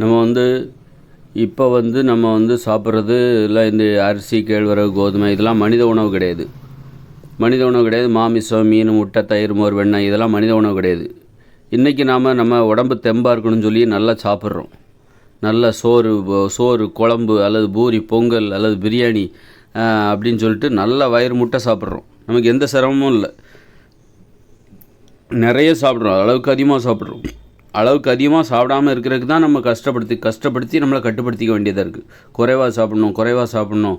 நம்ம நம்ம சாப்பிட்றது இல்லை இந்த அரிசி, கேழ்வரகு, கோதுமை இதெல்லாம் மனித உணவு கிடையாது. மனித உணவு கிடையாது. மாமிசம், மீன், முட்டை, தயிர், மோர், வெண்ணெய் இதெல்லாம் மனித உணவு கிடையாது. இன்றைக்கி நம்ம உடம்பு தெம்பாக இருக்கணும்னு சொல்லி நல்லா சாப்பிட்றோம். நல்ல சோறு, குழம்பு அல்லது பூரி, பொங்கல் அல்லது பிரியாணி அப்படின்னு சொல்லிட்டு நல்ல வயிறு முட்டை சாப்பிட்றோம். நமக்கு எந்த சிரமமும் இல்லை. நிறைய சாப்பிட்றோம், அளவுக்கு அதிகமாக சாப்பிட்றோம். அளவுக்கு அதிகமாக சாப்பிடாமல் இருக்கிறதுக்கு தான் நம்ம கஷ்டப்படுத்தி நம்மளை கட்டுப்படுத்திக்க வேண்டியதாக இருக்குது. குறைவாக சாப்பிட்ணும்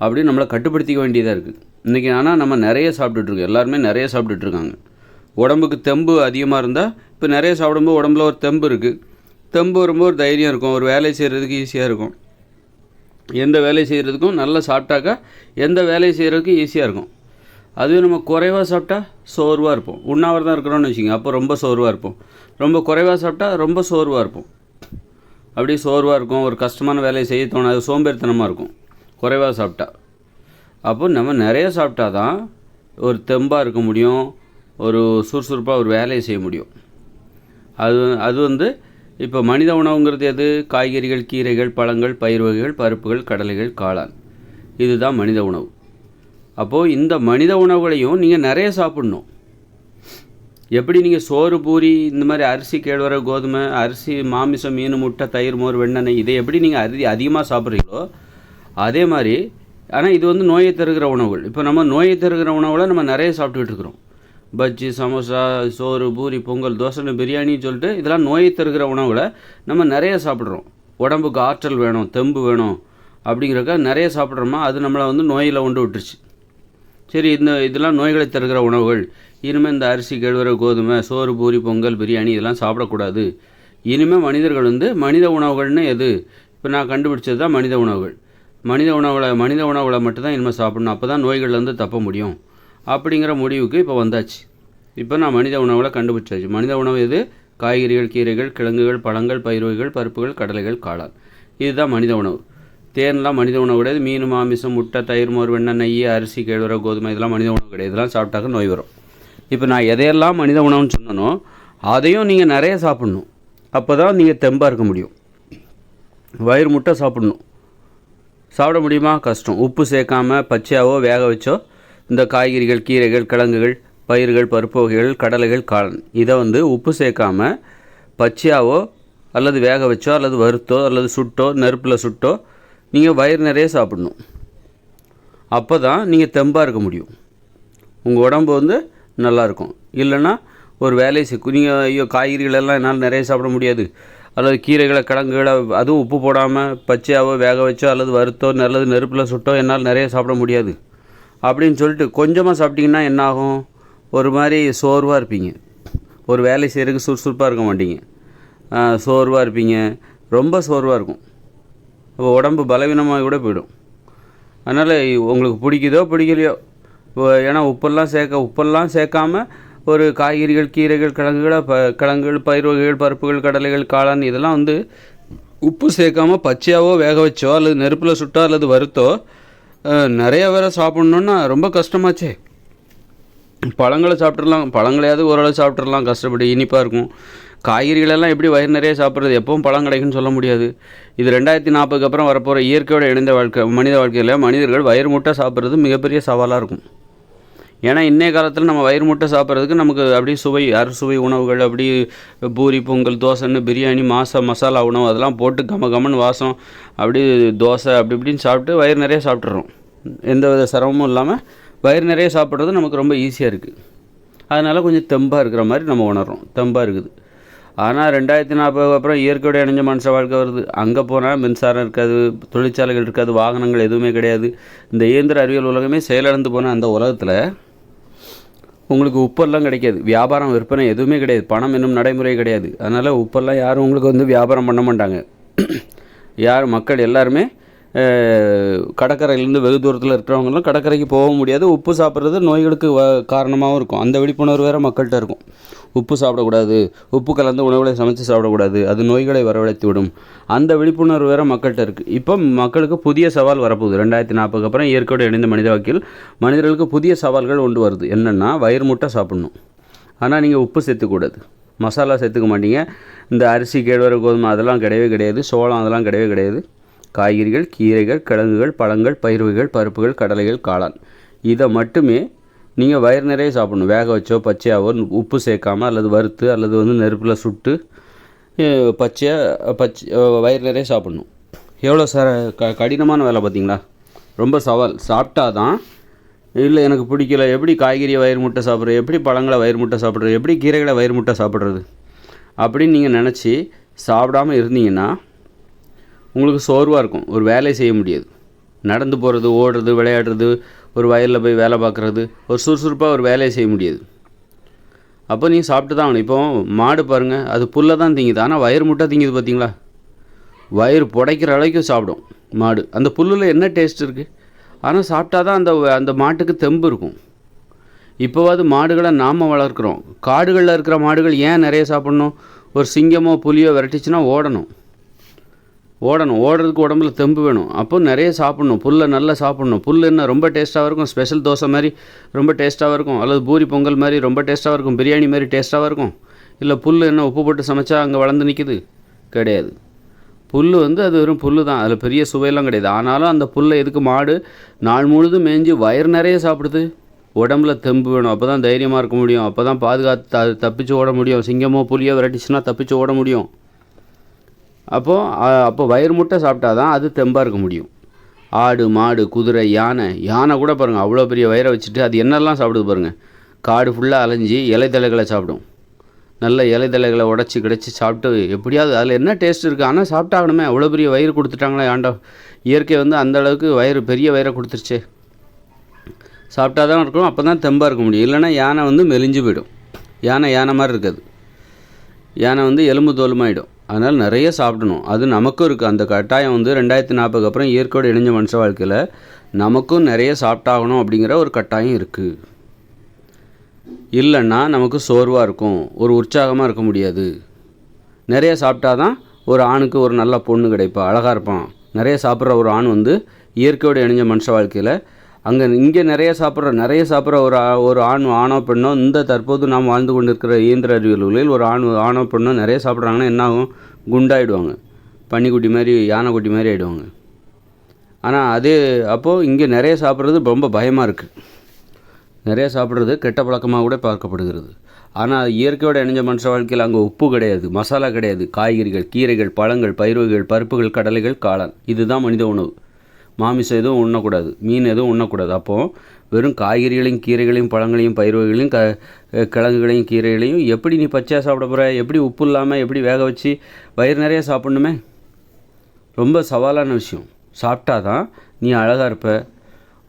அப்படின்னு நம்மளை கட்டுப்படுத்திக்க வேண்டியதாக இருக்குது. இன்றைக்கி ஆனால் நம்ம நிறைய சாப்பிட்டுட்ருக்கோம். எல்லாருமே நிறைய சாப்பிட்டுட்ருக்காங்க. உடம்புக்கு தெம்பு அதிகமாக இருந்தால் இப்போ நிறைய சாப்பிடும்போது உடம்புல ஒரு தெம்பு இருக்குது. தெம்பு வரும்போது ஒரு தைரியம் இருக்கும். ஒரு வேலை செய்கிறதுக்கு ஈஸியாக இருக்கும். எந்த வேலை செய்கிறதுக்கும் நல்லா சாப்பிட்டாக்கா எந்த வேலையை செய்கிறதுக்கு ஈஸியாக இருக்கும். அதுவே நம்ம குறைவாக சாப்பிட்டா சோர்வாக இருப்போம். உண்ணாவிரதம் இருக்கிறோன்னு வச்சுக்கோங்க, அப்போ ரொம்ப சோர்வாக இருப்போம். ரொம்ப குறைவாக சாப்பிட்டா ரொம்ப சோர்வாக இருப்போம். அப்படியே சோர்வாக இருக்கும். ஒரு கஷ்டமான வேலையை செய்ய தோணாது, சோம்பேறித்தனமாக இருக்கும் குறைவாக சாப்பிட்டா. அப்போ நம்ம நிறைய சாப்பிட்டா தான் ஒரு தெம்பாக இருக்க முடியும், ஒரு சுறுசுறுப்பாக ஒரு வேலையை செய்ய முடியும். அது இப்போ மனித உணவுங்கிறது எது? காய்கறிகள், கீரைகள், பழங்கள், பயிர் வகைகள், பருப்புகள், கடலைகள், காளான். இதுதான் மனித உணவு. அப்போது இந்த மனித உணவுகளையும் நீங்கள் நிறைய சாப்பிட்ணும். எப்படி நீங்கள் சோறு, பூரி, இந்த மாதிரி அரிசி, கேழ்வரகு, கோதுமை, அரிசி, மாமிசம், மீன், முட்டை, தயிர், மோர், வெண்ணெய் இதை எப்படி நீங்கள் அதிகமாக சாப்பிட்றீங்களோ அதே மாதிரி. ஆனால் இது நோயை தருகிற உணவுகள். இப்போ நம்ம நோயை தருகிற உணவுகளை நம்ம நிறைய சாப்பிட்டுக்கிட்டு இருக்கிறோம். பஜ்ஜி, சமோசா, சோறு, பூரி, பொங்கல், தோசை, பிரியாணின்னு சொல்லிட்டு இதெல்லாம் நோயை தருகிற உணவுகளை நம்ம நிறைய சாப்பிட்றோம். உடம்புக்கு ஆற்றல் வேணும், தெம்பு வேணும் அப்படிங்கிறக்க நிறைய சாப்பிட்றோமா, அது நம்மளை நோயில் கொண்டு விட்டுருச்சு. சரி, இதெல்லாம் நோய்களை தருகிற உணவுகள். இனிமேல் இந்த அரிசி, கேழ்வரகு, கோதுமை, சோறு, பூரி, பொங்கல், பிரியாணி இதெல்லாம் சாப்பிடக்கூடாது. இனிமேல் மனிதர்கள் மனித உணவுகள்னு எது? இப்போ நான் கண்டுபிடிச்சது தான் மனித உணவுகள். மனித உணவுகளை மட்டும்தான் இனிமேல் சாப்பிடணும். அப்போ தான் நோய்கள்லேருந்து தப்ப முடியும் அப்படிங்கிற முடிவுக்கு இப்போ வந்தாச்சு. இப்போ நான் மனித உணவுகளை கண்டுபிடிச்சாச்சு. மனித உணவு எது? காய்கறிகள், கீரைகள், கிழங்குகள், பழங்கள், பயிர் வகைகள், பருப்புகள், கடலைகள், காளான். இதுதான் மனித உணவு. தேன்லாம் மனித உணவு கிடையாது. மீன், மாமிசம், முட்டை, தயிர், மோர், வெண்ணெய், நெய், அரிசி, கேழ்வரகு, கோதுமை இதெல்லாம் மனித உணவு கிடையாது. இதெல்லாம் சாப்பிட்டாக்க நோய் வரும். இப்போ நான் எதையெல்லாம் மனித உணவுன்னு சொன்னனோ அதையும் நீங்கள் நிறைய சாப்பிட்ணும். அப்போ தான் நீங்கள் தெம்பாக இருக்க முடியும். வயிறு முட்டை சாப்பிட்ணும். சாப்பிட முடியுமா? கஷ்டம். உப்பு சேர்க்காமல் பச்சையாவோ வேக வச்சோ இந்த காய்கறிகள், கீரைகள், கிழங்குகள், பயிர்கள், பருப்பு வகைகள், கடலைகள், காளான் இதை உப்பு சேர்க்காமல் பச்சையாவோ அல்லது வேக வச்சோ அல்லது வறுத்தோ அல்லது சுட்டோ நெருப்பில் சுட்டோ நீங்கள் வயிறு நிறைய சாப்பிடணும். அப்போ தான் நீங்கள் தெம்பாக இருக்க முடியும். உங்கள் உடம்பு நல்லாயிருக்கும். இல்லைன்னா ஒரு வேலையை நீங்கள் ஐயோ காய்கறிகளெல்லாம் என்னால் நிறைய சாப்பிட முடியாது, அல்லது கீரைகளை, கிழங்குகளை அதுவும் உப்பு போடாமல் பச்சையாவோ வேக வச்சோ அல்லது வறுத்தோ அல்லது நெருப்பில் சுட்டோ என்னால் நிறைய சாப்பிட முடியாது அப்படின்னு சொல்லிட்டு கொஞ்சமாக சாப்பிட்டிங்கன்னா என்னாகும்? ஒரு மாதிரி சோர்வாக இருப்பீங்க. ஒரு வேலை செய்கிறதுக்கு சுறுசுறுப்பாக இருக்க மாட்டீங்க. சோர்வாக இருப்பீங்க. ரொம்ப சோர்வாக இருக்கும். அப்போ உடம்பு பலவீனமாக கூட போயிடும். அதனால் உங்களுக்கு பிடிக்குதோ பிடிக்கலையோ, ஏன்னா உப்பெல்லாம் சேர்க்காமல் ஒரு காய்கறிகள், கீரைகள், கிழங்குகள், பயிர் வகைகள், பருப்புகள், கடலைகள், காளான் இதெல்லாம் உப்பு சேர்க்காமல் பச்சையாவோ வேக வச்சோ அல்லது நெருப்பில் சுட்டோ அல்லது வறுத்தோ நிறைய வேறு சாப்பிட்ணுன்னா ரொம்ப கஷ்டமாச்சே. பழங்களை சாப்பிட்றலாம். பழங்களையாவது ஓரளவு சாப்பிட்றலாம் கஷ்டப்பட்டு, இனிப்பாக இருக்கும். காய்கறிகளெல்லாம் எப்படி வயிறு நிறைய சாப்பிட்றது? எப்பவும் பழம் கிடைக்குன்னு சொல்ல முடியாது. இது 2040 அப்புறம் வரப்போகிற இயற்கையோடு இணைந்த மனித வாழ்க்கையில் மனிதர்கள் வயிறு முட்டை சாப்பிட்றது மிகப்பெரிய சவாலாக இருக்கும். ஏன்னா இன்றைய காலத்தில் நம்ம வயிறு முட்டை சாப்பிட்றதுக்கு நமக்கு அப்படி அறுசுவை உணவுகள், அப்படி பூரி, பொங்கல், தோசைன்னு பிரியாணி, மசாலா உணவு அதெல்லாம் போட்டு கமன்னு வாசம், அப்படி தோசை அப்படி இப்படின்னு சாப்பிட்டு வயிறு நிறைய சாப்பிட்றோம். எந்த வித சிரமமும் இல்லாமல் வயிறு நிறைய சாப்பிட்றது நமக்கு ரொம்ப ஈஸியாக இருக்குது. அதனால் கொஞ்சம் தெம்பாக இருக்கிற மாதிரி நம்ம உணர்றோம். தெம்பாக இருக்குது. ஆனால் 2040 அப்புறம் இயற்கையோடு இணைஞ்ச மனுஷ வாழ்க்கை வருது. அங்கே போனால் மின்சாரம் இருக்காது, தொழிற்சாலைகள் இருக்காது, வாகனங்கள் எதுவுமே கிடையாது. இந்த இயந்திர அறிவியல் உலகமே செயலிழந்து போன அந்த உலகத்தில் உங்களுக்கு உப்பெல்லாம் கிடைக்காது. வியாபாரம், விற்பனை எதுவுமே கிடையாது. பணம் என்னும் நடைமுறை கிடையாது. அதனால் உப்பெல்லாம் யாரும் உங்களுக்கு வியாபாரம் பண்ண மாட்டாங்க. மக்கள் எல்லாருமே கடற்கரையிலேருந்து வெகு தூரத்தில் இருக்கிறவங்களும் கடற்கரைக்கு போக முடியாது. உப்பு சாப்பிட்றது நோய்களுக்கு காரணமாகவும் இருக்கும். அந்த விழிப்புணர்வு வேறு மக்கள்கிட்ட இருக்கும். உப்பு சாப்பிடக்கூடாது, உப்பு கலந்து உணவுகளை சமைச்சு சாப்பிடக்கூடாது, அது நோய்களை வரவழைத்து விடும். அந்த விழிப்புணர்வு வேறு மக்கள்கிட்ட இருக்குது. இப்போ மக்களுக்கு புதிய சவால் வரப்போகுது. 2040 அப்புறம் இயற்கையோடு இணைந்த மனித வாழ்க்கையில் மனிதர்களுக்கு புதிய சவால்கள் கொண்டு வருது. என்னென்னா வயிறு முட்டை சாப்பிட்ணும். ஆனால் நீங்கள் உப்பு சேர்த்துக்கூடாது. மசாலா சேர்த்துக்க மாட்டீங்க. இந்த அரிசி, கேழ்வரகு, கோதுமை அதெல்லாம் கிடையவே கிடையாது. சோளம் அதெல்லாம் கிடையவே கிடையாது. காய்கறிகள், கீரைகள், கிழங்குகள், பழங்கள், பயிர் வகைகள், பருப்புகள், கடலைகள், காளான் இதை மட்டுமே நீங்கள் வயிறு நிறைய சாப்பிடணும். வேக வச்சோ பச்சையாவோ உப்பு சேர்க்காமல் அல்லது வறுத்து அல்லது வந்து நெருப்பில் சுட்டு வயிறு நிறைய சாப்பிடணும். எவ்வளோ கடினமான வேலை பார்த்தீங்களா? ரொம்ப சவால். சாப்பிட்டா தான். இல்லை எனக்கு பிடிக்கல, எப்படி காய்கறியை வயிறு முட்டை சாப்பிட்றது, எப்படி பழங்களை வயிறு முட்டை சாப்பிட்றது, எப்படி கீரைகளை வயிறு முட்டை சாப்பிட்றது அப்படின்னு நீங்கள் நினச்சி சாப்பிடாமல் இருந்தீங்கன்னா உங்களுக்கு சோர்வாக இருக்கும். ஒரு வேலையை செய்ய முடியாது. நடந்து போகிறது, ஓடுறது, விளையாடுறது, ஒரு வயலில் போய் வேலை பார்க்குறது, ஒரு சுறுசுறுப்பாக ஒரு வேலையை செய்ய முடியாது. அப்போ நீங்கள் சாப்பிட்டு தான் ஆகணும். இப்போ மாடு பாருங்கள், அது புல்லை தான் திங்குது, ஆனால் வயிறு முட்டை திங்குது பார்த்தீங்களா? வயிறு புடைக்கிற அளவுக்கு சாப்பிடும் மாடு. அந்த புல்லில் என்ன டேஸ்ட் இருக்குது? ஆனால் சாப்பிட்டா தான் அந்த மாட்டுக்கு தெம்பு இருக்கும். இப்போவாது மாடுகளை நாம் வளர்க்குறோம். காடுகளில் இருக்கிற மாடுகள் ஏன் நிறைய சாப்பிட்ணும்? ஒரு சிங்கமோ புலியோ விரட்டிச்சுன்னா ஓடுறதுக்கு உடம்புல தெம்பு வேணும். அப்போ நிறைய சாப்பிட்ணும். புல்லை நல்லா சாப்பிட்ணும். புல் என்ன ரொம்ப டேஸ்ட்டாகவும் இருக்கும். ஸ்பெஷல் தோசை மாதிரி ரொம்ப டேஸ்ட்டாகவும் இருக்கும். அல்லது பூரி பொங்கல் மாதிரி ரொம்ப டேஸ்ட்டாகவும் இருக்கும். பிரியாணி மாதிரி டேஸ்ட்டாகவும் இருக்கும். இல்லை புல் என்ன உப்பு போட்டு சமைச்சா அங்கே வளர்ந்து நிற்கிது? கிடையாது. புல் வந்து அது வெறும் புல் தான். அதில் பெரிய சுவையெல்லாம் கிடையாது. ஆனாலும் அந்த புல்லை எதுக்கு மாடு நாள் முழுதும் மேய்ஞ்சி வயிறு நிறைய சாப்பிடுது? உடம்புல தெம்பு வேணும். அப்போ தான் தைரியமாக இருக்க முடியும். அப்போ தான் பாதுகாத்து தப்பிச்சு ஓட முடியும். சிங்கமோ புலியோ விரட்டிச்சுன்னா தப்பிச்சு ஓட முடியும். அப்போ வயிறு முட்டை சாப்பிட்டா தான் அது தெம்பாக இருக்க முடியும். ஆடு, மாடு, குதிரை, யானை கூட பாருங்கள், அவ்வளோ பெரிய வயிறை வச்சுட்டு அது என்னெல்லாம் சாப்பிடுது பாருங்கள். காடு ஃபுல்லாக அலைஞ்சி இலைத்தலைகளை சாப்பிடும். நல்ல இலைத்தலைகளை உடச்சி கிடச்சி சாப்பிட்டு எப்படியாவது அதில் என்ன டேஸ்ட் இருக்குது, ஆனால் சாப்பிட்டாகணுமே. அவ்வளோ பெரிய வயிறு கொடுத்துட்டாங்களே இயற்கை வந்து அந்த அளவுக்கு பெரிய வயிறை கொடுத்துருச்சே. சாப்பிட்டா தான் இருக்கும். அப்போ தான் தெம்பாக இருக்க முடியும். இல்லைன்னா யானை வந்து மெலிஞ்சு போயிடும். யானை மாதிரி இருக்காது. யானை வந்து எலும்பு தோலுமாயிடும். அதனால் நிறைய சாப்பிடணும். அது நமக்கும் இருக்குது அந்த கட்டாயம். வந்து 2040 அப்புறம் இயற்கையோடு இணைஞ்ச மனுஷ வாழ்க்கையில் நமக்கும் நிறைய சாப்பிட்டாகணும் அப்படிங்கிற ஒரு கட்டாயம் இருக்குது. இல்லைன்னா நமக்கு சோர்வாக இருக்கும், ஒரு உற்சாகமாக இருக்க முடியாது. நிறைய சாப்பிட்டா தான் ஒரு ஆணுக்கு ஒரு நல்ல பொண்ணு கிடைப்பா, அழகாக இருப்பான். நிறைய சாப்பிட்ற ஒரு ஆண் வந்து இயற்கையோடு இணைஞ்ச மனுஷ வாழ்க்கையில் இங்கே நிறைய சாப்பிட்ற ஒரு ஆணோ பெண்ணோ இந்த தற்போது நாம் வாழ்ந்து கொண்டு இருக்கிற இயந்திர அறிவியல்களில் ஒரு ஆணோ பெண்ணோ நிறைய சாப்பிட்றாங்கன்னா என்ன ஆகும்? குண்டாயிடுவாங்க. பன்னிக்குட்டி மாதிரி, யானைக்குட்டி மாதிரி ஆகிடுவாங்க. ஆனால் அப்போது இங்கே நிறைய சாப்பிட்றது ரொம்ப பயமாக இருக்குது. நிறைய சாப்பிட்றது கெட்ட பழக்கமாக கூட பார்க்கப்படுகிறது. ஆனால் இயற்கையோடு இணைஞ்ச மனுஷ வாழ்க்கையில் அங்கே உப்பு கிடையாது, மசாலா கிடையாது. காய்கறிகள், கீரைகள், பழங்கள், பயிர் வகைகள், பருப்புகள், கடலைகள், காளான் இதுதான் மனித உணவு. மாமிசம் எதுவும் உண்ணக்கூடாது, மீன் எதுவும் உண்ணக்கூடாது. அப்போது வெறும் காய்கறிகளையும், கீரைகளையும், பழங்களையும், பயிர் வகைகளையும், கிழங்குகளையும், கீரைகளையும் எப்படி நீ பச்சையாக சாப்பிட போகிற? எப்படி உப்பு இல்லாமல் எப்படி வேக வச்சு வயிறு நிறைய சாப்பிட்ணுமே? ரொம்ப சவாலான விஷயம். சாப்பிட்டா தான் நீ அழகாக இருப்ப,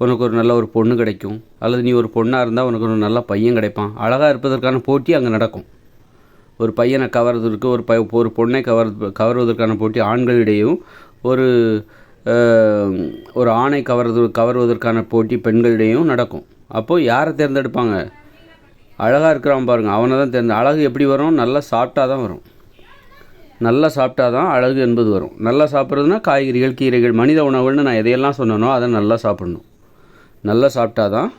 உனக்கு ஒரு நல்ல ஒரு பொண்ணு கிடைக்கும். அல்லது நீ ஒரு பொண்ணாக இருந்தால் உனக்கு ஒரு நல்ல பையன் கிடைப்பான். அழகாக இருப்பதற்கான போட்டி அங்கே நடக்கும். ஒரு பையனை கவர்வதற்கு, ஒரு பொண்ணை கவர்வதற்கான போட்டி ஆண்களிடையும், ஒரு ஆணை கவர்வதற்கான போட்டி பெண்களிடையும் நடக்கும். அப்போது யாரை தேர்ந்தெடுப்பாங்க? அழகாக இருக்கிறான் பாருங்கள், அவனை தான் அழகு எப்படி வரும்? நல்லா சாப்பிட்டா தான் வரும். நல்லா சாப்பிட்டா தான் அழகு என்பது வரும். நல்லா சாப்பிட்றதுனா காய்கறிகள், கீரைகள், மனித உணவுன்னு நான் எதையெல்லாம் சொன்னனோ அதை நல்லா சாப்பிடணும். நல்லா சாப்பிட்டா தான்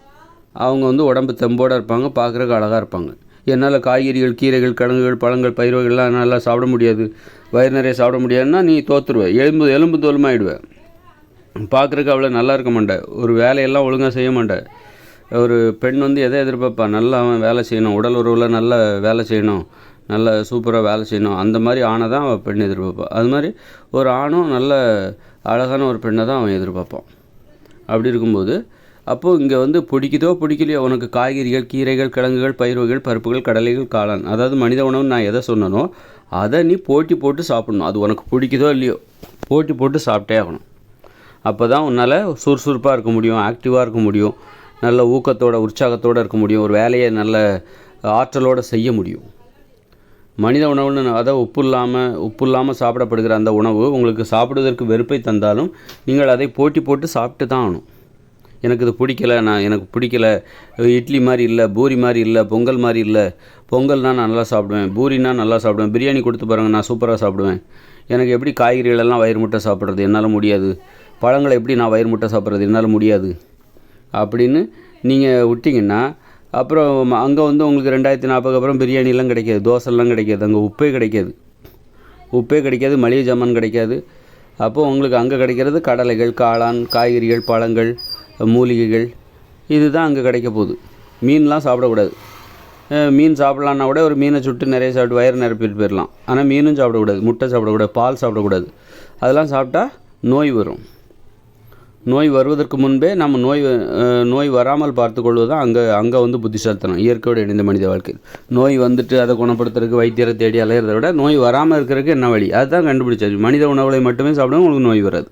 அவங்க வந்து உடம்பு தெம்போடு இருப்பாங்க, பார்க்குறதுக்கு அழகாக இருப்பாங்க. என்னால் காய்கறிகள், கீரைகள், கிழங்குகள், பழங்கள், பயிர் வகைகள்லாம் நல்லா சாப்பிட முடியாது, வயிறு நிறைய சாப்பிட முடியாதுன்னா நீ தோற்றுருவேன். எலும்பு தோலுமாயிடுவேன். பார்க்குறதுக்கு அவ்வளோ நல்லா இருக்க மாட்டேன். ஒரு வேலையெல்லாம் ஒழுங்காக செய்ய மாட்டேன். ஒரு பெண் வந்து எதை எதிர்பார்ப்பா? நல்லா அவன் வேலை செய்யணும், உடல் உறவில் நல்ல வேலை செய்யணும், நல்ல சூப்பராக வேலை செய்யணும். அந்த மாதிரி ஆணை தான் அவன் பெண் எதிர்பார்ப்பான். அது மாதிரி ஒரு ஆணும் நல்ல அழகான ஒரு பெண்ணை தான் அவன் எதிர்பார்ப்பான். அப்படி இருக்கும்போது அப்போது இங்கே வந்து பிடிக்குதோ பிடிக்கலையோ உனக்கு காய்கறிகள், கீரைகள், கிழங்குகள், பயிர் வகைகள், பருப்புகள், கடலைகள், காளான் அதாவது மனித உணவுன்னு நான் எதை சொன்னனோ அதை நீ போட்டி போட்டு சாப்பிட்ணும். அது உனக்கு பிடிக்குதோ இல்லையோ போட்டி போட்டு சாப்பிட்டே ஆகணும். அப்போ தான் உன்னால் சுறுசுறுப்பாக இருக்க முடியும், ஆக்டிவாக இருக்க முடியும், நல்ல ஊக்கத்தோட உற்சாகத்தோடு இருக்க முடியும், ஒரு வேலையை நல்ல ஆற்றலோடு செய்ய முடியும். மனித உணவுன்னு அதை உப்பு இல்லாமல் சாப்பிடப்படுகிற அந்த உணவு உங்களுக்கு சாப்பிடுவதற்கு வெறுப்பை தந்தாலும் நீங்கள் அதை போட்டி போட்டு சாப்பிட்டு தான் ஆகணும். எனக்கு இது எனக்கு பிடிக்கல, இட்லி மாதிரி இல்லை, பூரி மாதிரி இல்லை, பொங்கல் மாதிரி இல்லை. பொங்கல்னால் நான் நல்லா சாப்பிடுவேன், பூரினா நல்லா சாப்பிடுவேன், பிரியாணி கொடுத்து பாருங்கள் நான் சூப்பராக சாப்பிடுவேன். எனக்கு எப்படி காய்கறிகளெல்லாம் வயிறு முட்டை சாப்பிட்றது என்னால் முடியாது, பழங்களை எப்படி நான் வயிறு முட்டை சாப்பிட்றது என்னால் முடியாது அப்படின்னு நீங்கள் விட்டிங்கன்னா அப்புறம் அங்கே வந்து உங்களுக்கு 2040 அப்புறம் பிரியாணிலாம் கிடைக்காது, தோசைலாம் கிடைக்காது, அங்கே உப்பே கிடைக்காது, மளிகை ஜாமான் கிடைக்காது. அப்போது உங்களுக்கு அங்கே கிடைக்கிறது கடலைகள், காளான், காய்கறிகள், பழங்கள், மூலிகைகள், இதுதான் அங்கே கிடைக்க போகுது. மீன்லாம் சாப்பிடக்கூடாது. மீன் சாப்பிட்லான்னா கூட ஒரு மீனை சுட்டு நிறைய சாப்பிட்டு வயிறு நிரப்பிட்டு போயிடலாம். ஆனால் மீனும் சாப்பிடக்கூடாது, முட்டை சாப்பிடக்கூடாது, பால் சாப்பிடக்கூடாது. அதெல்லாம் சாப்பிட்டா நோய் வரும். நோய் வருவதற்கு முன்பே நம்ம நோய் வராமல் பார்த்துக்கொள்வது தான் அங்கே வந்து புத்திசாலித்தனம். இயற்கையோடு இணைந்த மனித வாழ்க்கை. நோய் வந்துட்டு அதை குணப்படுத்துறதுக்கு வைத்தியரை தேடி அலையிறத விட நோய் வராமல் இருக்கிறதுக்கு என்ன வழி, அதுதான் கண்டுபிடிச்சாச்சு. மனித உணவுகளை மட்டுமே சாப்பிடுவோம், உங்களுக்கு நோய் வராது.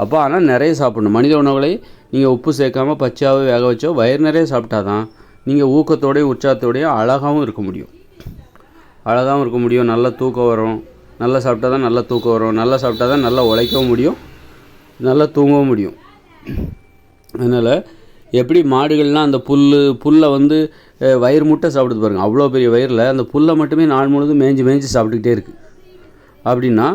அப்போ ஆனால் நிறைய சாப்பிடணும். மனித உணவுகளை நீங்கள் உப்பு சேர்க்காமல் பச்சையாகவே வேக வச்சோ வயிறு நிறைய சாப்பிட்டா தான் நீங்கள் ஊக்கத்தோடையும் உற்சாகத்தோடையும் அழகாகவும் இருக்க முடியும். நல்லா தூக்கம் வரும். நல்லா சாப்பிட்டா தான் நல்லா தூக்கம் வரும். நல்லா சாப்பிட்டா தான் நல்லா உழைக்கவும் முடியும், நல்லா தூங்கவும் முடியும். அதனால் எப்படி மாடுகள்லாம் அந்த புல்லை வந்து வயிறு முட்டை சாப்பிடுது பாருங்கள், அவ்வளோ பெரிய வயிறில் அந்த புல்லை மட்டுமே நாள் முழுதும் மேய்ஞ்சி சாப்பிட்டுக்கிட்டே இருக்குது. அப்படின்னா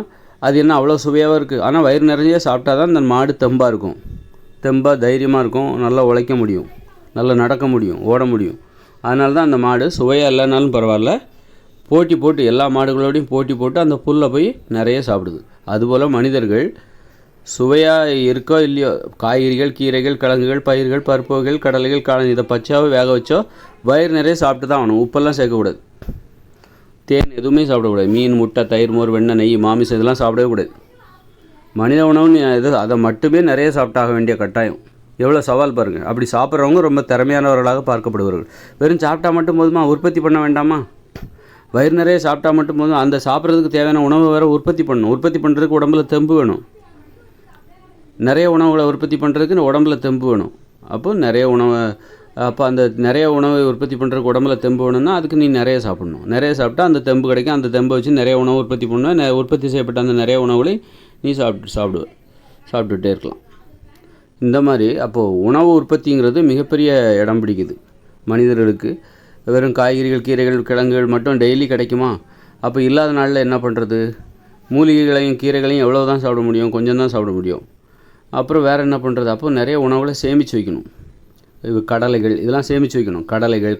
அது என்ன அவ்வளோ சுவையாக இருக்குது. ஆனால் வயிறு நிறைய சாப்பிட்டா தான் அந்த மாடு தெம்பாக தைரியமாக இருக்கும், நல்லா உழைக்க முடியும், நல்லா நடக்க முடியும், ஓட முடியும். அதனால தான் அந்த மாடு சுவையாக இல்லைனாலும் பரவாயில்ல, போட்டி போட்டு எல்லா மாடுகளோடையும் போட்டி போட்டு அந்த புல்லை போய் நிறைய சாப்பிடுது. அதுபோல் மனிதர்கள் சுவையாக இருக்கோ இல்லையோ, காய்கறிகள், கீரைகள், கிழங்குகள், பயிர்கள், பருப்பு வகைகள், கடலைகள், காளான், இதை பச்சாவே வேக வச்சோ வயிறு நிறைய சாப்பிட்டு தான் ஆகணும். உப்பெல்லாம் சேர்க்கக்கூடாது, தேன் எதுவுமே சாப்பிடக்கூடாது. மீன், முட்டை, தயிர், மோர், வெண்ணெய், நெய், மாமிசம் இதெல்லாம் சாப்பிடவே கூடாது. மனித உணவுன்னு அதை மட்டுமே நிறைய சாப்பிட்டாக வேண்டிய கட்டாயம். எவ்வளோ சவால் பாருங்கள். அப்படி சாப்பிட்றவங்க ரொம்ப திறமையானவர்களாக பார்க்கப்படுவார்கள். வெறும் சாப்பிட்டா மட்டும் போதுமா, உற்பத்தி பண்ண வேண்டாமா? வயிறு நிறைய சாப்பிட்டா மட்டும் போதும், அந்த சாப்பிட்றதுக்கு தேவையான உணவை வேறு உற்பத்தி பண்ணணும். உற்பத்தி பண்ணுறதுக்கு உடம்புல தெம்பு வேணும். நிறைய உணவுகளை உற்பத்தி பண்ணுறதுக்கு உடம்புல தெம்பு வேணும். அப்போ அந்த நிறைய உணவை உற்பத்தி பண்ணுறதுக்கு உடம்புல தெம்பு வேணும்னா அதுக்கு நீ நிறைய சாப்பிட்ணும். நிறைய சாப்பிட்டா அந்த தெம்பு கிடைக்கும். அந்த தெம்பை வச்சு நிறைய உணவு உற்பத்தி பண்ணணும். உற்பத்தி செய்யப்பட்ட அந்த நிறைய உணவுகளை நீ சாப்பிட்டுட்டே இருக்கலாம். இந்த மாதிரி அப்போது உணவு உற்பத்திங்கிறது மிகப்பெரிய இடம் பிடிக்குது மனிதர்களுக்கு. வெறும் காய்கறிகள், கீரைகள், கிழங்குகள் மட்டும் டெய்லி கிடைக்குமா? அப்போ இல்லாத நாளில் என்ன பண்ணுறது? மூலிகைகளையும் கீரைகளையும் எவ்வளோ தான் சாப்பிட முடியும்? கொஞ்சம் தான் சாப்பிட முடியும். அப்புறம் வேறு என்ன பண்ணுறது? அப்போது நிறைய உணவுகளை சேமித்து வைக்கணும். கடலைகள் இதெல்லாம் சேமித்து வைக்கணும். கடலைகள்,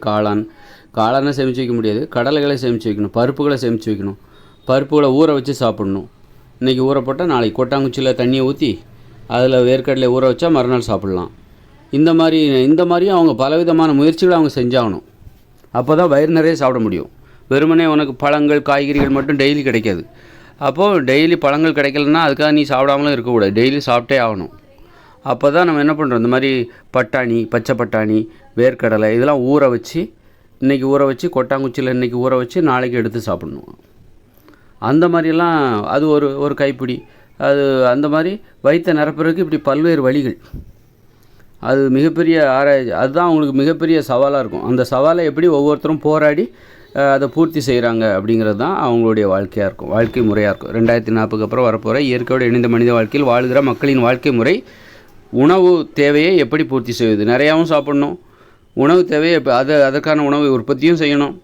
காளானை சேமித்து வைக்க முடியாது, கடலைகளை சேமித்து வைக்கணும். பருப்புகளை சேமித்து வைக்கணும். பருப்புகளை ஊற வச்சு சாப்பிட்ணும். இன்றைக்கி ஊற போட்டால் நாளைக்கு கொட்டாங்குச்சியில் தண்ணியை ஊற்றி அதில் வேர்க்கடலை ஊற வச்சா மறுநாள் சாப்பிட்லாம். இந்த மாதிரியும் அவங்க பலவிதமான முயற்சிகளை அவங்க செஞ்சாகணும். அப்போ தான் வயிறு நிறைய சாப்பிட முடியும். வெறுமனே உனக்கு பழங்கள், காய்கறிகள் மட்டும் டெய்லி கிடைக்காது. அப்போது டெய்லி பழங்கள் கிடைக்கலன்னா அதுக்காக நீ சாப்பிடாமலும் இருக்கக்கூடாது, டெய்லி சாப்பிட்டே ஆகணும். அப்போ தான் நம்ம என்ன பண்ணுறோம், இந்த மாதிரி பட்டாணி, பச்சை பட்டாணி, வேர்க்கடலை இதெல்லாம் ஊற வச்சு இன்றைக்கி ஊற வச்சு கொட்டாங்குச்சியில் இன்றைக்கி ஊற வச்சு நாளைக்கு எடுத்து சாப்பிட்ணும். அந்த மாதிரியெல்லாம் அது ஒரு கைப்பிடி. அது அந்த மாதிரி வயிற்றை நிரப்புறதுக்கு இப்படி பல்வேறு வழிகள். அது மிகப்பெரிய ஆராய்ச்சி. அதுதான் அவங்களுக்கு மிகப்பெரிய சவாலாக இருக்கும். அந்த சவாலை எப்படி ஒவ்வொருத்தரும் போராடி அதை பூர்த்தி செய்கிறாங்க அப்படிங்கிறது தான் அவங்களுடைய வாழ்க்கையாக இருக்கும், வாழ்க்கை முறையாக இருக்கும். 2040 அப்புறம் வரப்போகிற இயற்கையோடு இணைந்த மனித வாழ்க்கையில் வாழ்கிற மக்களின் வாழ்க்கை முறை உணவு தேவையை எப்படி பூர்த்தி செய்வது? நிறையாவும் சாப்பிட்ணும். உணவு தேவையை அதற்கான உணவை உற்பத்தியும் செய்யணும்.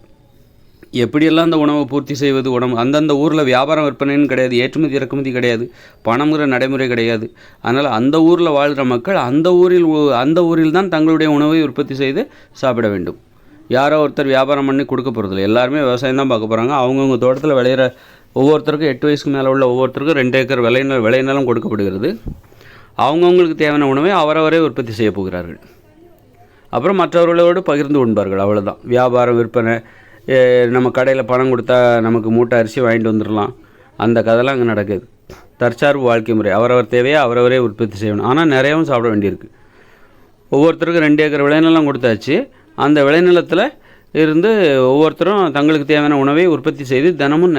எப்படியெல்லாம் அந்த உணவை பூர்த்தி செய்வது? அந்தந்த ஊரில் வியாபாரம் விற்பனைன்னு கிடையாது, ஏற்றுமதி இறக்குமதி கிடையாது, பணம்ங்கிற நடைமுறை கிடையாது. அதனால் அந்த ஊரில் வாழ்கிற மக்கள் அந்த ஊரில் தான் தங்களுடைய உணவை உற்பத்தி செய்து சாப்பிட வேண்டும். யாரோ ஒருத்தர் வியாபாரம் பண்ணி கொடுக்க போகிறதில்ல. எல்லாருமே விவசாயம் தான் பார்க்க போகிறாங்க. அவங்கவுங்க தோட்டத்தில் விளையிற ஒவ்வொருத்தருக்கும் 8 வயசுக்கு மேலே உள்ள ஒவ்வொருத்தருக்கும் 2 ஏக்கர் விளைநிலம் கொடுக்கப்படுகிறது. அவங்கவுங்களுக்கு தேவையான உணவை அவரவரே உற்பத்தி செய்ய போகிறார்கள். அப்புறம் மற்றவர்களோடு பகிர்ந்து உண்பார்கள். அவ்வளோதான். வியாபாரம் விற்பனை, நம்ம கடையில் பணம் கொடுத்தா நமக்கு மூட்டை அரிசி வாங்கிட்டு வந்துடலாம், அந்த கதைலாம் அங்கே நடக்குது. தற்சார்பு வாழ்க்கை முறை. அவரவர் தேவையை அவரவரே உற்பத்தி செய்யணும். ஆனால் நிறையாவும் சாப்பிட வேண்டியிருக்கு. ஒவ்வொருத்தருக்கும் 2 ஏக்கர் விளைநிலம் கொடுத்தாச்சு. அந்த விளைநிலத்தில் இருந்து ஒவ்வொருத்தரும் தங்களுக்கு தேவையான உணவை உற்பத்தி செய்து தினமும்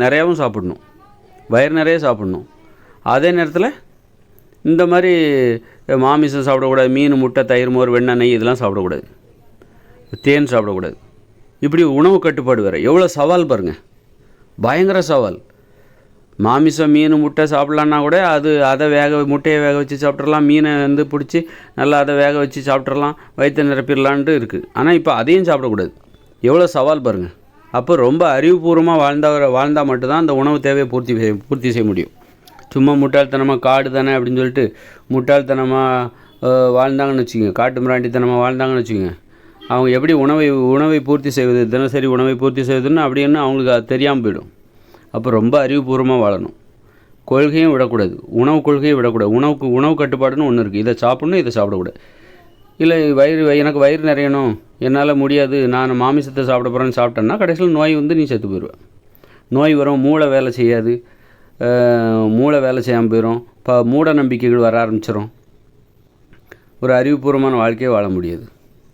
நிறையாவும் சாப்பிடணும், வயிறு நிறைய சாப்பிடணும். அதே நேரத்தில் இந்த மாதிரி மாமிசம் சாப்பிடக்கூடாது, மீன், முட்டை, தயிர், மோர், வெண்ணெய், நெய் இதெல்லாம் சாப்பிடக்கூடாது, தேன் சாப்பிடக்கூடாது. இப்படி உணவு கட்டுப்பாடு வேறு. எவ்வளோ சவால் பாருங்கள், பயங்கர சவால். மாமிசம், மீன், முட்டை சாப்பிட்லான்னா கூட முட்டையை வேக வச்சு சாப்பிட்றலாம், மீனை பிடிச்சி நல்லா அதை வேக வச்சு சாப்பிட்றலாம், வயிற்று நிரப்பிடலான்ட்டு இருக்குது. ஆனால் இப்போ அதையும் சாப்பிடக்கூடாது. எவ்வளோ சவால் பாருங்கள். அப்போ ரொம்ப அறிவுபூர்வமாக வாழ்ந்தால் மட்டும்தான் அந்த உணவு தேவையை பூர்த்தி செய்ய முடியும். சும்மா முட்டாள்தனமாக காடு தானே அப்படின்னு சொல்லிட்டு முட்டாள்தனமாக வாழ்ந்தாங்கன்னு வச்சுக்கோங்க, காட்டு மிராண்டித்தனமாக வாழ்ந்தாங்கன்னு வச்சுக்கோங்க, அவங்க எப்படி உணவை பூர்த்தி செய்வது, தினசரி உணவை பூர்த்தி செய்வதுன்னு அப்படின்னு அவங்களுக்கு அது தெரியாமல் போயிடும். அப்போ ரொம்ப அறிவுபூர்வமாக வாழணும். கொள்கையும் விடக்கூடாது, உணவு கொள்கையும் விடக்கூடாது. உணவு கட்டுப்பாடுன்னு ஒன்று இருக்குது. இதை சாப்பிட்ணும், இதை சாப்பிடக்கூடாது. இல்லை எனக்கு வயிறு நிறையணும், என்னால் முடியாது, நான் மாமிசத்தை சாப்பிட போகிறேன்னு சாப்பிட்டேன்னா கடைசியில் நோய் வந்து நீ செத்து போயிடுவேன். நோய் வரும், மூளை வேலை செய்யாது, மூளை வேலை செய்யாமல் போயிடும், மூட நம்பிக்கைகள் வர ஆரம்பிச்சிடும். ஒரு அறிவுபூர்வமான வாழ்க்கையை வாழ முடியாது.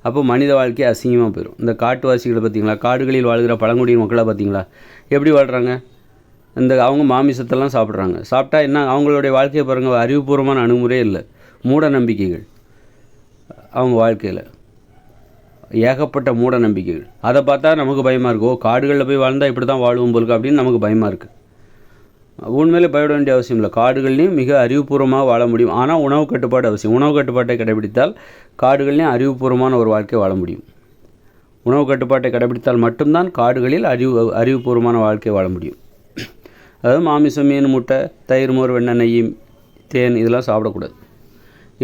அப்போ மனித வாழ்க்கையை அசிங்கமாக போயிடும். இந்த காட்டுவாசிகளை பார்த்திங்களா, காடுகளில் வாழ்கிற பழங்குடியின் மக்களை பார்த்திங்களா எப்படி வாழ்கிறாங்க? அவங்க மாமிசத்தெல்லாம் சாப்பிட்றாங்க. சாப்பிட்டா என்ன அவங்களுடைய வாழ்க்கையை பாருங்கள், அறிவுபூர்வமான அணுகுமுறையே இல்லை, மூட நம்பிக்கைகள் அவங்க வாழ்க்கையில், ஏகப்பட்ட மூட நம்பிக்கைகள். அதை பார்த்தா நமக்கு பயமாக இருக்கும். காடுகளில் போய் வாழ்ந்தால் இப்படி தான் வாழுவோம் போலுக்கு அப்படின்னு நமக்கு பயமாக இருக்குது. உண்மையிலே பயப்பட வேண்டிய அவசியம் இல்லை. காடுகள்லையும் மிக அறிவுபூர்வமாக வாழ முடியும். ஆனால் உணவு கட்டுப்பாடு அவசியம். உணவு கட்டுப்பாட்டை கடைபிடித்தால் காடுகள்லையும் அறிவுபூர்வமான ஒரு வாழ்க்கை வாழ முடியும். உணவு கட்டுப்பாட்டை கடைபிடித்தால் மட்டும்தான் காடுகளில் அறிவுபூர்வமான வாழ்க்கை வாழ முடியும். அதாவது மாமிசம், மீன், முட்டை, தயிர், மோர், வெண்ணெய், நெய், தேன் இதெல்லாம் சாப்பிடக்கூடாது.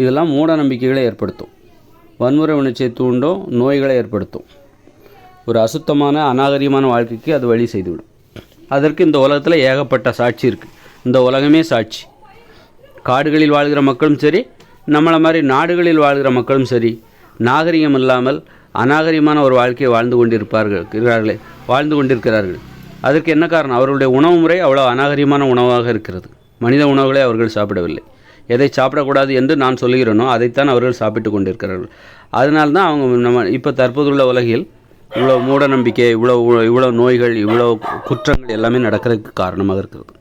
இதெல்லாம் மூட நம்பிக்கைகளை ஏற்படுத்தும், வன்முறை உணர்ச்சியை தூண்டும், நோய்களை ஏற்படுத்தும். ஒரு அசுத்தமான அநாகரிகமான வாழ்க்கைக்கு அது வழி செய்துவிடும். அதற்கு இந்த உலகத்தில் ஏகப்பட்ட சாட்சி இருக்குது. இந்த உலகமே சாட்சி. காடுகளில் வாழ்கிற மக்களும் சரி, நம்மளை மாதிரி நாடுகளில் வாழ்கிற மக்களும் சரி, நாகரிகம் இல்லாமல் அநாகரிகமான ஒரு வாழ்க்கையை வாழ்ந்து கொண்டிருக்கிறார்கள். அதற்கு என்ன காரணம்? அவர்களுடைய உணவு முறை அவ்வளோ அநாகரிகமான உணவாக இருக்கிறது. மனித உணவுகளை அவர்கள் சாப்பிடவில்லை. எதை சாப்பிடக்கூடாது என்று நான் சொல்லுகிறேனோ அதைத்தான் அவர்கள் சாப்பிட்டு கொண்டிருக்கிறார்கள். அதனால்தான் அவங்க இப்போ தற்போதுள்ள உலகில் இவ்வளோ மூட நம்பிக்கை, இவ்வளோ நோய்கள், இவ்வளோ குற்றங்கள் எல்லாமே நடக்கிறதுக்கு காரணமாக இருக்கிறது.